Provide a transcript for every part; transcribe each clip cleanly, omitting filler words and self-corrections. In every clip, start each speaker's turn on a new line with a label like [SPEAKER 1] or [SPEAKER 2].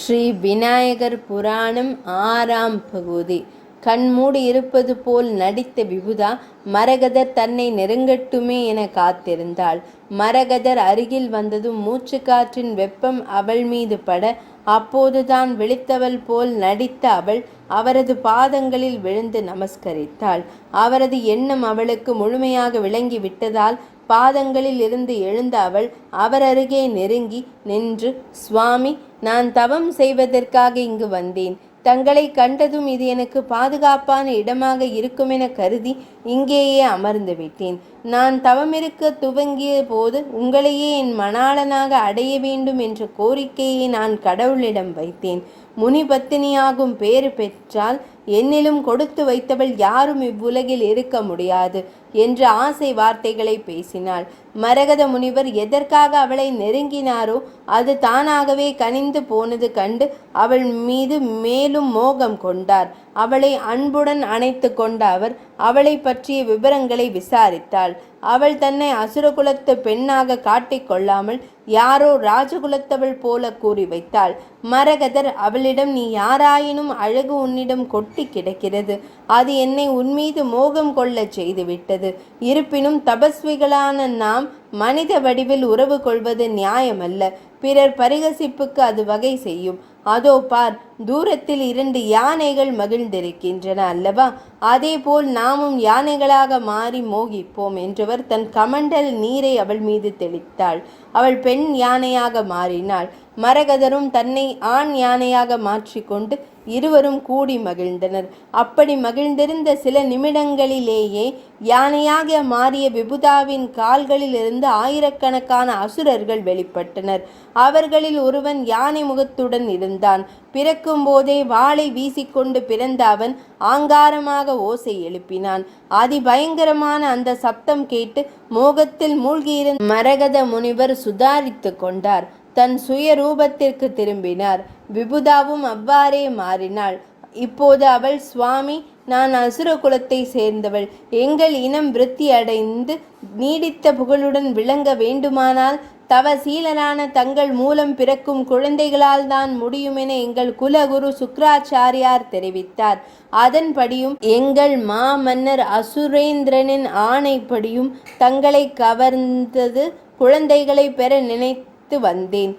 [SPEAKER 1] ஸ்ரீ விநாயகர் புராணம் 6ஆம் பகுதி. கண்மூடி இருப்பது போல் நடித்த விபுதா மரகதர் தன்னை நெருங்கட்டுமே என காத்திருந்தாள். மரகதர் அருகில் வந்ததும் மூச்சு காற்றின் வெப்பம் அவள் மீது பட, அப்போதுதான் விழித்தவள் போல் நடித்த அவள் அவரது பாதங்களில் விழுந்து நமஸ்கரித்தாள். அவரது எண்ணம் அவளுக்கு முழுமையாக விளங்கி விட்டதால் பாதங்களில் இருந்து எழுந்த அவள் அவர் அருகே நெருங்கி நின்று, சுவாமி, நான் தவம் செய்வதற்காக இங்கு வந்தேன். தங்களை கண்டதும் இது எனக்கு பாதுகாப்பான இடமாக இருக்குமென கருதி இங்கேயே அமர்ந்து விட்டேன். நான் தவமிருக்க துவங்கிய போது உங்களையே என் மணாளனாக அடைய வேண்டும் என்ற கோரிக்கையை நான் கடவுளிடம் வைத்தேன். முனிபத்தினியாகும் பேறு பெற்றால் என்னிலும் கொடுத்து வைத்தவள் யாரும் இவ்வுலகில் இருக்க முடியாது என்று ஆசை வார்த்தைகளை பேசினாள். மரகத முனிவர் எதற்காக அவளை நெருங்கினாரோ அது தானாகவே கனிந்து போனது கண்டு அவள் மீது மேலும் மோகம் கொண்டார். அவளை அன்புடன் அணைத்து கொண்ட அவர் அவளை பற்றிய விவரங்களை விசாரித்தாள். அவள் தன்னை அசுரகுலத்து பெண்ணாக காட்டிக்கொள்ளாமல் யாரோ ராஜகுலத்தவள் போல கூறி வைத்தாள். மரகதர் அவளிடம், நீ யாராயினும் அழகு உன்னிடம் கொட்டி கிடக்கிறது. அது என்னை உன்மீது மோகம் கொள்ள செய்துவிட்டது. இருப்பினும் தபஸ்விகளான நாம் மனித வடிவில் உறவு கொள்வது நியாயமல்ல. பிறர் பரிகசிப்புக்கு அது வகை செய்யும். அதோ பார், தூரத்தில் 2 யானைகள் மகிழ்ந்திருக்கின்றன அல்லவா? அதேபோல் நாமும் யானைகளாக மாறி மோகிப்போம் என்றவர் தன் கமண்டல் நீரை அவள் மீது தெளித்தாள். அவள் பெண் யானையாக மாறினாள். மரகதரும் தன்னை ஆண் யானையாக மாற்றிக்கொண்டு இருவரும் கூடி மகிழ்ந்தனர். அப்படி மகிழ்ந்திருந்த சில நிமிடங்களிலேயே யானையாக மாறிய விபுதாவின் கால்களிலிருந்து ஆயிரக்கணக்கான அசுரர்கள் வெளிப்பட்டனர். அவர்களில் ஒருவன் யானை முகத்துடன் இருந்தான். பிறக்கும் போதே வாளை வீசிக்கொண்டு பிறந்த அவன் ஆங்காரமாக ஓசை எழுப்பினான். அதிபயங்கரமான அந்த சப்தம் கேட்டு மோகத்தில் மூழ்கியிருந்த மரகத முனிவர் சுதாரித்து கொண்டார். தன் சுய ரூபத்திற்கு திரும்பினார். விபுதாவும் அவ்வாறே மாறினாள். இப்போது அவள், சுவாமி, நான் அசுர குலத்தை சேர்ந்தவள். எங்கள் இனம் விருத்தி அடைந்து நீடித்த புகழுடன் விளங்க வேண்டுமானால் தவசீலரான தங்கள் மூலம் பிறக்கும் குழந்தைகளால் தான் முடியுமென எங்கள் குலகுரு சுக்ராச்சாரியார் தெரிவித்தார். அதன்படியும் எங்கள் மாமன்னர் அசுரேந்திரனின் ஆணைப்படியும் தங்களை கவர்ந்தது குழந்தைகளை பெற நினைத்து வந்தேன்.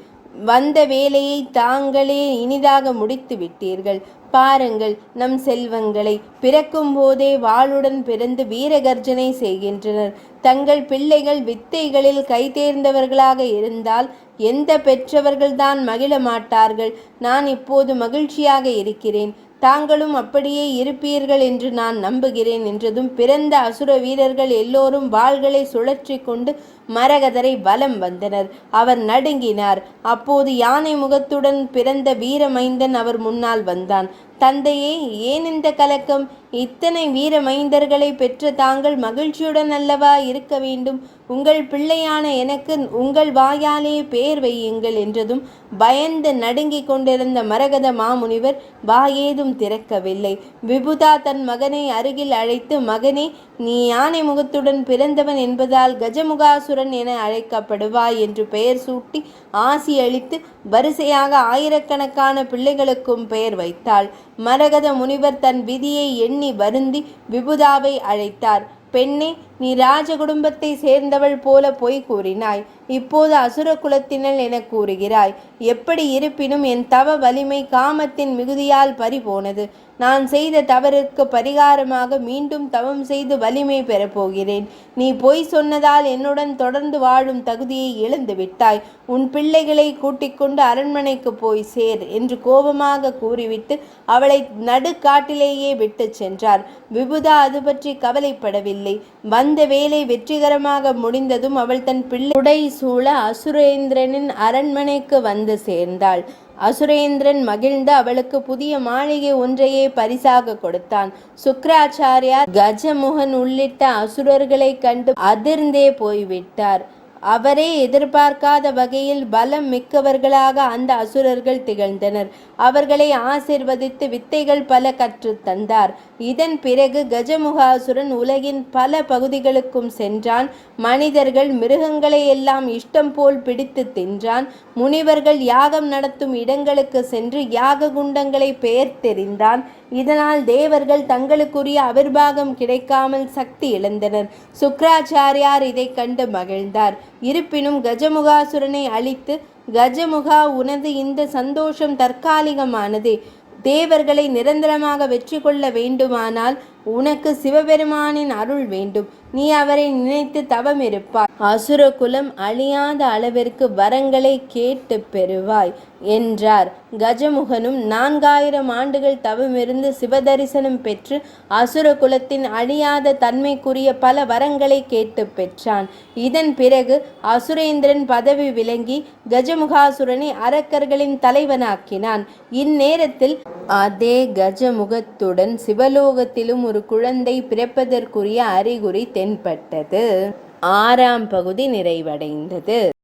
[SPEAKER 1] வந்த வேலையை தாங்களே இனிதாக முடித்து விட்டீர்கள். பாருங்கள், நம் செல்வங்களை பிறக்கும் போதே வாளுடன் பிறந்து வீரகர்ஜனை செய்கின்றனர். தங்கள் பிள்ளைகள் வித்தைகளில் கைதேர்ந்தவர்களாக இருந்தால் எந்த பெற்றவர்கள்தான் மகிழ மாட்டார்கள்? நான் இப்போது மகிழ்ச்சியாக இருக்கிறேன். தாங்களும் அப்படியே இருப்பீர்கள் என்று நான் நம்புகிறேன் என்றதும் பிறந்த அசுர வீரர்கள் எல்லோரும் வாள்களை சுழற்றி கொண்டு மரகதரை வலம் வந்தனர். அவர் நடுங்கினார். அப்போது யானை முகத்துடன் பிறந்த வீரமைந்தன் அவர் முன்னால் வந்தான். தந்தையே, ஏன் இந்த கலக்கம்? இத்தனை வீரமைந்தர்களை பெற்ற தாங்கள் மகிழ்ச்சியுடன் அல்லவா இருக்க வேண்டும்? உங்கள் பிள்ளையான எனக்கு உங்கள் வாயாலே பேர் வையுங்கள் என்றதும் பயந்து நடுங்கிக் கொண்டிருந்த மரகத மாமுனிவர் வாயேதும் திறக்கவில்லை. விபுதா தன் மகனை அருகில் அழைத்து, மகனே, நீ யானை முகத்துடன் பிறந்தவன் என்பதால் கஜமுகாசுரன் என அழைக்கப்படுவாய் என்று பெயர் சூட்டி ஆசி அளித்து வரிசையாக ஆயிரக்கணக்கான பிள்ளைகளுக்கும் பெயர் வைத்தாள். மரகத முனிவர் தன் விதியை எண்ணி வருந்தி விபுதாவை அழைத்தார். பெண்ணே, நீ ராஜ குடும்பத்தை சேர்ந்தவள் போல பொய் கூறினாய். இப்போது அசுர குலத்தினள் என கூறுகிறாய். எப்படி இருப்பினும் என் தவ வலிமை காமத்தின் மிகுதியால் பறிபோனது. நான் செய்த தவறுக்கு பரிகாரமாக மீண்டும் தவம் செய்து வலிமை பெறப்போகிறேன். நீ பொய் சொன்னதால் என்னுடன் தொடர்ந்து வாழும் தகுதியை இழந்து விட்டாய். உன் பிள்ளைகளை கூட்டிக் கொண்டு அரண்மனைக்கு போய் சேர் என்று கோபமாக கூறிவிட்டு அவளை நடுக்காட்டிலேயே விட்டு சென்றார். விபுதா அது பற்றி கவலைப்படவில்லை. வந்த வேலை வெற்றிகரமாக முடிந்ததும் அவள் தன் பிள்ளை சூழ அசுரேந்திரனின் அரண்மனைக்கு வந்து சேர்ந்தாள். அசுரேந்திரன் மகிழ்ந்து அவளுக்கு புதிய மாளிகை ஒன்றையே பரிசாக கொடுத்தான். சுக்ராச்சாரியார் கஜமுகன் உள்ளிட்ட அசுரர்களை கண்டு அதிர்ந்தே போய்விட்டார். அவரே எதிர்பார்க்காத வகையில் பலம் மிக்கவர்களாக அந்த அசுரர்கள் திகழ்ந்தனர். அவர்களை ஆசிர்வதித்து வித்தைகள் பல கற்றுத் தந்தார். இதன் பிறகு கஜமுகாசுரன் உலகின் பல பகுதிகளுக்கும் சென்றான். மனிதர்கள் மிருகங்களை எல்லாம் இஷ்டம் போல் பிடித்து தின்றான். முனிவர்கள் யாகம் நடத்தும் இடங்களுக்கு சென்று யாக குண்டங்களை பெயர்த்தெறிந்தான். இதனால் தேவர்கள் தங்களுக்குரிய அவிர்வாகம் கிடைக்காமல் சக்தி இழந்தனர். சுக்ராச்சாரியார் இதை கண்டு மகிழ்ந்தார். இருப்பினும் கஜமுகாசுரனை அழித்து, கஜமுகா, உனது இந்த சந்தோஷம் தற்காலிகமானதே. தேவர்களை நிரந்தரமாக வெற்றி கொள்ள வேண்டுமானால் உனக்கு சிவபெருமானின் அருள் வேண்டும். நீ அவரை நினைத்து தவம் இருப்பாய். அசுர குலம் அழியாத அளவிற்கு வரங்களை கேட்டு பெறுவாய் என்றார். கஜமுகனும் 4000 ஆண்டுகள் தவமிருந்து சிவதரிசனம் பெற்று அசுர குலத்தின் அழியாத தன்மைக்குரிய பல வரங்களை கேட்டு பெற்றான். இதன் பிறகு அசுரேந்திரன் பதவி விலகி கஜமுகாசுரனை அரக்கர்களின் தலைவனாக்கினான். இந்நேரத்தில் அதே கஜமுகத்துடன் சிவலோகத்திலும் ஒரு குழந்தை பிறப்பதற்குரிய அறிகுறி தென்பட்டது. 6ஆம் பகுதி நிறைவடைந்தது.